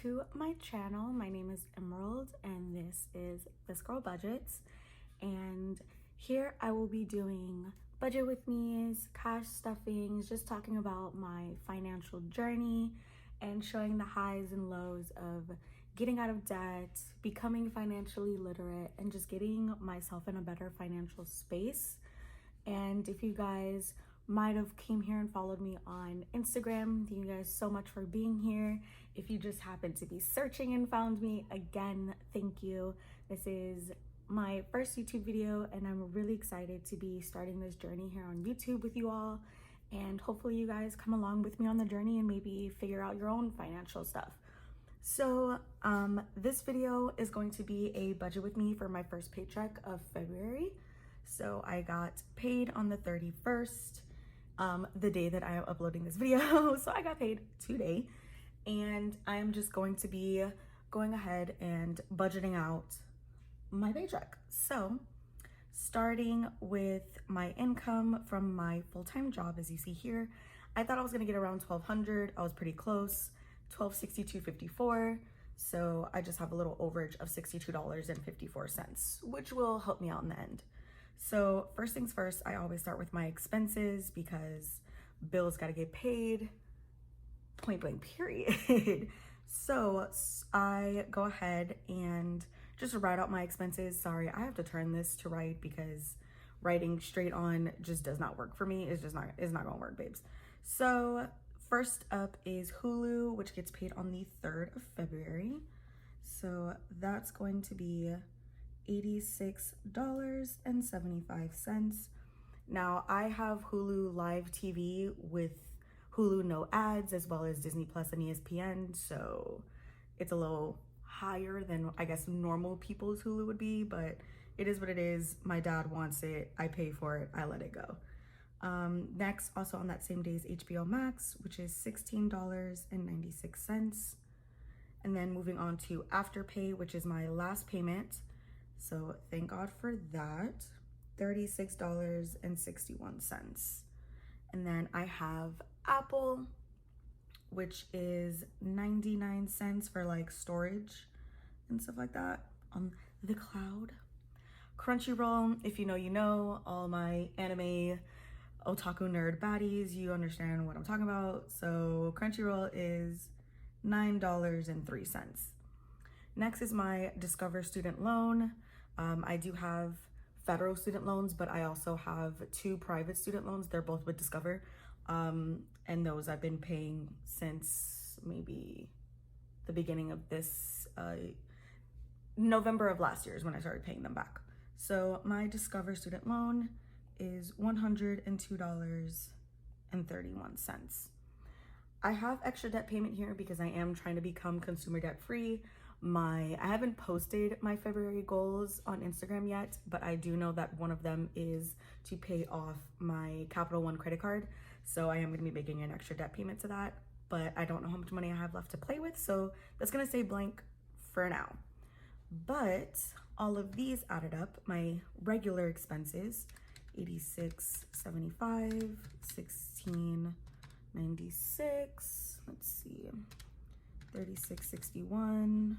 to my channel. My name is Emerald and this is This Girl Budgets, and here I will be doing budget with me's, cash stuffings, just talking about my financial journey and showing the highs and lows of getting out of debt, becoming financially literate, and just getting myself in a better financial space. And if you guys might have came here and followed me on Instagram, thank you guys so much for being here. If you just happened to be searching and found me, again, thank you. This is my first YouTube video and I'm really excited to be starting this journey here on YouTube with you all. And hopefully you guys come along with me on the journey and maybe figure out your own financial stuff. So this video is going to be a budget with me for my first paycheck of February. So I got paid on the 31st, the day that I am uploading this video. So I got paid today and I am just going to be going ahead and budgeting out my paycheck. So starting with my income from my full-time job, as you see here, I thought I was gonna get around $1,200. I was pretty close, $1,262.54. So I just have a little overage of $62.54, which will help me out in the end. So first things first, I always start with my expenses because bills gotta get paid, point blank period. So I go ahead and just write out my expenses. Sorry, I have to turn this to write because writing straight on just does not work for me. It's not gonna work, babes. So first up is Hulu, which gets paid on the 3rd of February. So that's going to be $86.75. Now I have Hulu Live TV with Hulu no ads, as well as Disney Plus and ESPN. So it's a little higher than I guess normal people's Hulu would be, but it is what it is. My dad wants it, I pay for it, I let it go. Next, also on that same day, is HBO Max, which is $16.96. And then moving on to Afterpay, which is my last payment. So thank God for that, $36.61. And then I have Apple, which is 99 cents for like storage and stuff like that on the cloud. Crunchyroll, if you know, you know, all my anime otaku nerd baddies, you understand what I'm talking about. So Crunchyroll is $9.03. Next is my Discover student loan. I do have federal student loans, but I also have 2 private student loans. They're both with Discover. And those I've been paying since maybe the beginning of this, November of last year is when I started paying them back. So my Discover student loan is $102.31. I have extra debt payment here because I am trying to become consumer debt free. I haven't posted my February goals on Instagram yet, but I do know that one of them is to pay off my Capital One credit card. So I am gonna be making an extra debt payment to that, but I don't know how much money I have left to play with. So that's gonna stay blank for now. But all of these added up, my regular expenses, $86.75, $16.96, let's see, $36.61,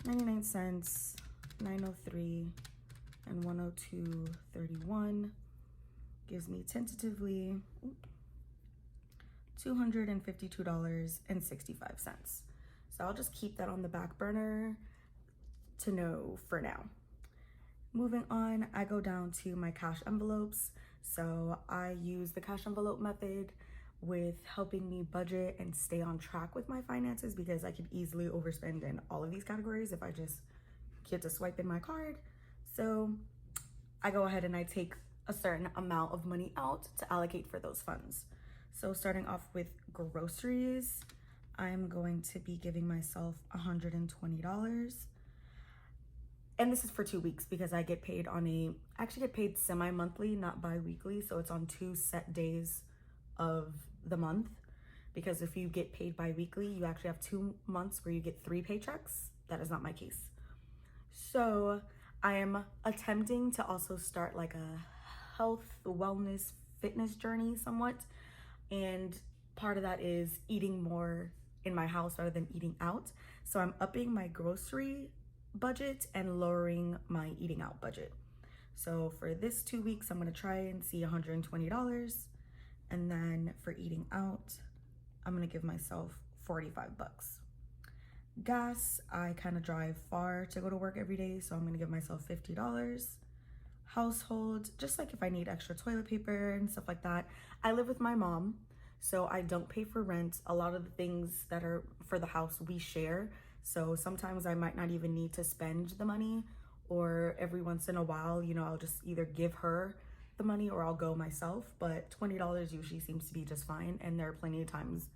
99 cents, $9.03, and $102.31 gives me tentatively $252.65. So I'll just keep that on the back burner to know for now. Moving on, I go down to my cash envelopes. So I use the cash envelope method with helping me budget and stay on track with my finances because I could easily overspend in all of these categories if I just get to swipe in my card. So I go ahead and I take a certain amount of money out to allocate for those funds. So starting off with groceries, I'm going to be giving myself $120. And this is for 2 weeks because I get paid I actually get paid semi-monthly, not bi-weekly. So it's on 2 set days of the month, because if you get paid bi-weekly, you actually have 2 months where you get 3 paychecks. That is not my case. So I am attempting to also start like a health, wellness, fitness journey somewhat. And part of that is eating more in my house rather than eating out. So I'm upping my grocery budget and lowering my eating out budget. So for this 2 weeks, I'm gonna try and see $120. And then for eating out, I'm gonna give myself 45 bucks. Gas, I kind of drive far to go to work every day, so I'm gonna give myself $50. Household, just like if I need extra toilet paper and stuff like that. I live with my mom, so I don't pay for rent. A lot of the things that are for the house we share, so sometimes I might not even need to spend the money, or every once in a while, you know, I'll just either give her the money or I'll go myself. But $20 usually seems to be just fine, and there are plenty of times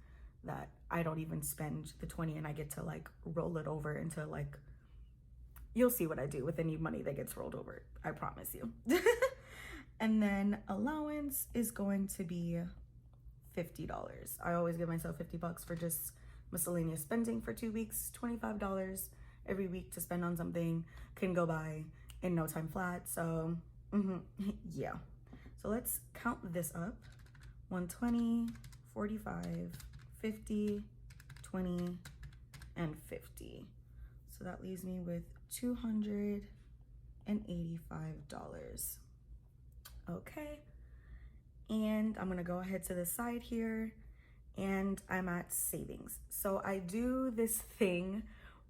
that I don't even spend the 20 and I get to like roll it over into like, you'll see what I do with any money that gets rolled over, I promise you. And then allowance is going to be $50. I always give myself 50 bucks for just miscellaneous spending for 2 weeks. $25 every week to spend on something can go by in no time flat. So yeah. So let's count this up. 120, 45, 50, 20, and 50. So that leaves me with $285. Okay. And I'm gonna go ahead to the side here, and I'm at savings. So I do this thing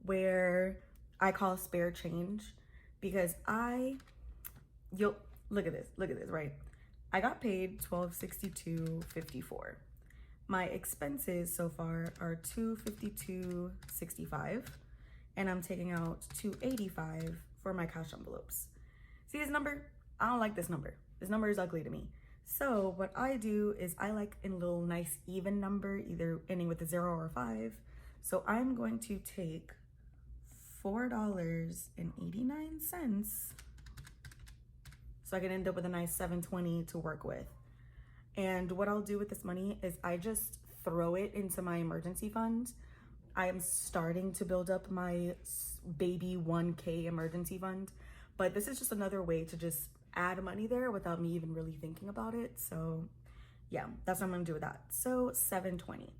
where I call spare change, because you'll look at this, right? I got paid $1262.54. My expenses so far are $252.65, and I'm taking out $285 for my cash envelopes. See this number? I don't like this number. This number is ugly to me. So what I do is I like a little nice even number, either ending with a 0 or a 5. So I'm going to take $4.89, so I can end up with a nice $720 to work with. And what I'll do with this money is I just throw it into my emergency fund. I am starting to build up my baby 1K emergency fund, but this is just another way to just add money there without me even really thinking about it. So yeah, that's what I'm gonna do with that. So $720.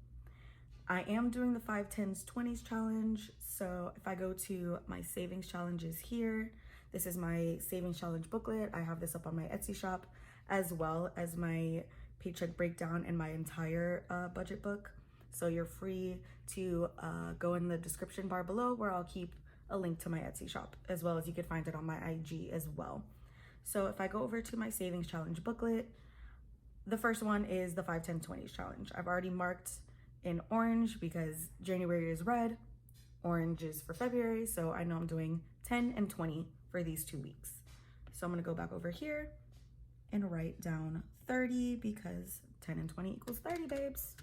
I am doing the 5, 10s, 20s challenge. So if I go to my savings challenges here, this is my savings challenge booklet. I have this up on my Etsy shop, as well as my paycheck breakdown and my entire budget book. So you're free to go in the description bar below, where I'll keep a link to my Etsy shop, as well as you could find it on my IG as well. So if I go over to my savings challenge booklet, the first one is the 5, 10, 20s challenge. I've already marked in orange because January is red, orange is for February. So I know I'm doing 10 and 20 for these 2 weeks. So I'm gonna go back over here and write down 30, because 10 and 20 equals 30, babes.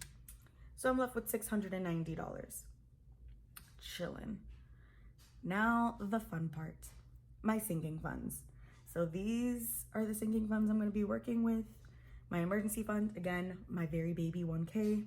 So I'm left with $690. Chillin'. Now the fun part, my sinking funds. So these are the sinking funds I'm gonna be working with. My emergency fund, again, my very baby 1K.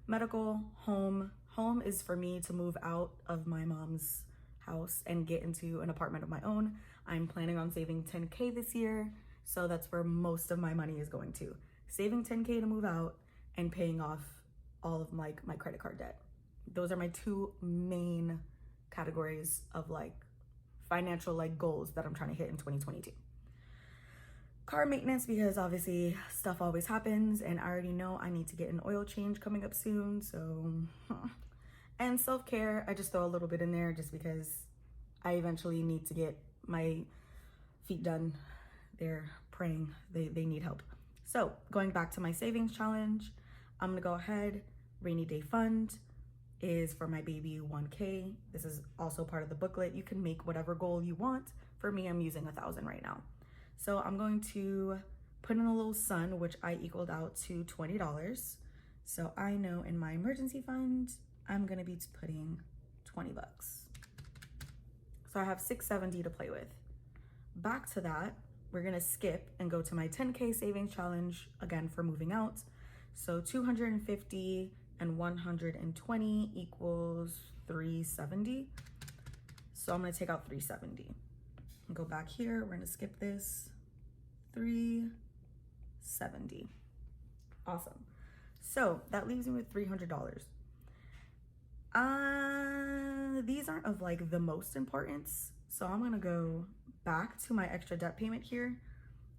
Medical, home. Home is for me to move out of my mom's house and get into an apartment of my own. I'm planning on saving 10K this year, so that's where most of my money is going to. Saving 10K to move out and paying off all of my credit card debt. Those are my 2 main categories of like financial like goals that I'm trying to hit in 2022. Car maintenance, because obviously stuff always happens, and I already know I need to get an oil change coming up soon, so and self-care, I just throw a little bit in there just because I eventually need to get my feet done. They're praying, they need help. So going back to my savings challenge, I'm gonna go ahead. Rainy day fund is for my baby 1K. This is also part of the booklet. You can make whatever goal you want. For me, I'm using 1,000 right now. So I'm going to put in a little sum, which I equaled out to $20. So I know in my emergency fund, I'm gonna be putting 20 bucks. So I have $670 to play with. Back to that, we're gonna skip and go to my 10K savings challenge, again for moving out. So 250 and 120 equals 370. So I'm gonna take out 370. Go back here, we're gonna skip this, 370. Awesome. So that leaves me with $300. These aren't of like the most importance, so I'm gonna go back to my extra debt payment here,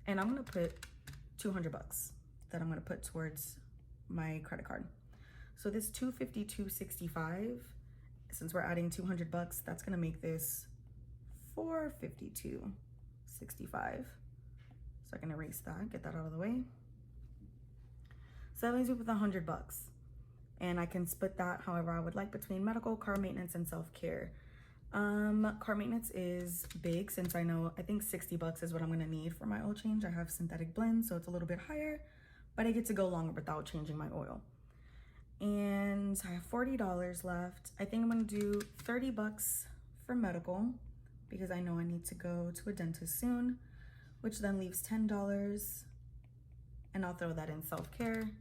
and I'm gonna put 200 bucks that I'm gonna put towards my credit card. So this 252.65, since we're adding 200 bucks, that's gonna make this 452.65. So I can erase that, get that out of the way. So that leaves me with 100 bucks. And I can split that however I would like between medical, car maintenance, and self-care. Car maintenance is big since I think 60 bucks is what I'm gonna need for my oil change. I have synthetic blends, so it's a little bit higher, but I get to go longer without changing my oil. And I have $40 left. I think I'm gonna do 30 bucks for medical because I know I need to go to a dentist soon, which then leaves $10. And I'll throw that in self-care,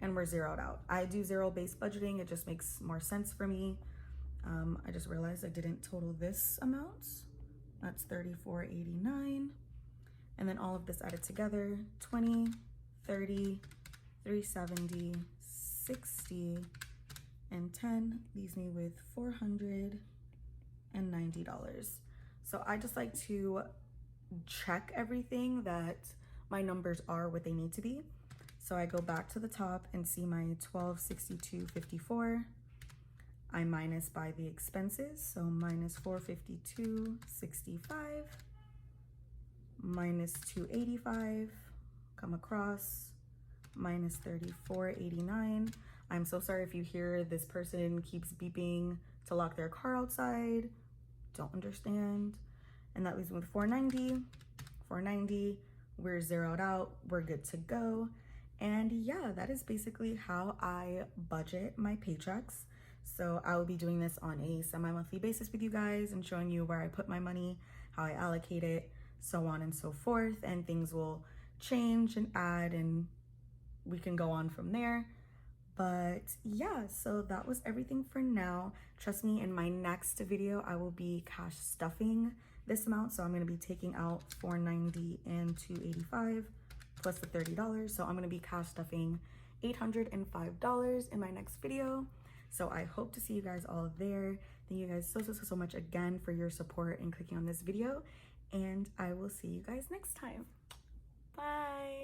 and we're zeroed out. I do zero-based budgeting. It just makes more sense for me. I just realized I didn't total this amount. That's $34.89. And then all of this added together, 20, 30, 370, 60, and 10 leaves me with $490. So I just like to check everything that my numbers are what they need to be. So I go back to the top and see my $1262.54. I minus by the expenses, so minus $452.65, minus $285, come across, minus $34.89. I'm so sorry if you hear this person keeps beeping to lock their car outside. Don't understand. And that leaves me with $490. We're zeroed out, we're good to go. And yeah, that is basically how I budget my paychecks. So I will be doing this on a semi-monthly basis with you guys and showing you where I put my money, how I allocate it, so on and so forth. And things will change and add, and we can go on from there. But yeah, so that was everything for now. Trust me, in my next video, I will be cash stuffing this amount. So I'm gonna be taking out $490 and $285 plus the $30. So I'm gonna be cash stuffing $805 in my next video. So I hope to see you guys all there. Thank you guys so much again for your support and clicking on this video. And I will see you guys next time. Bye.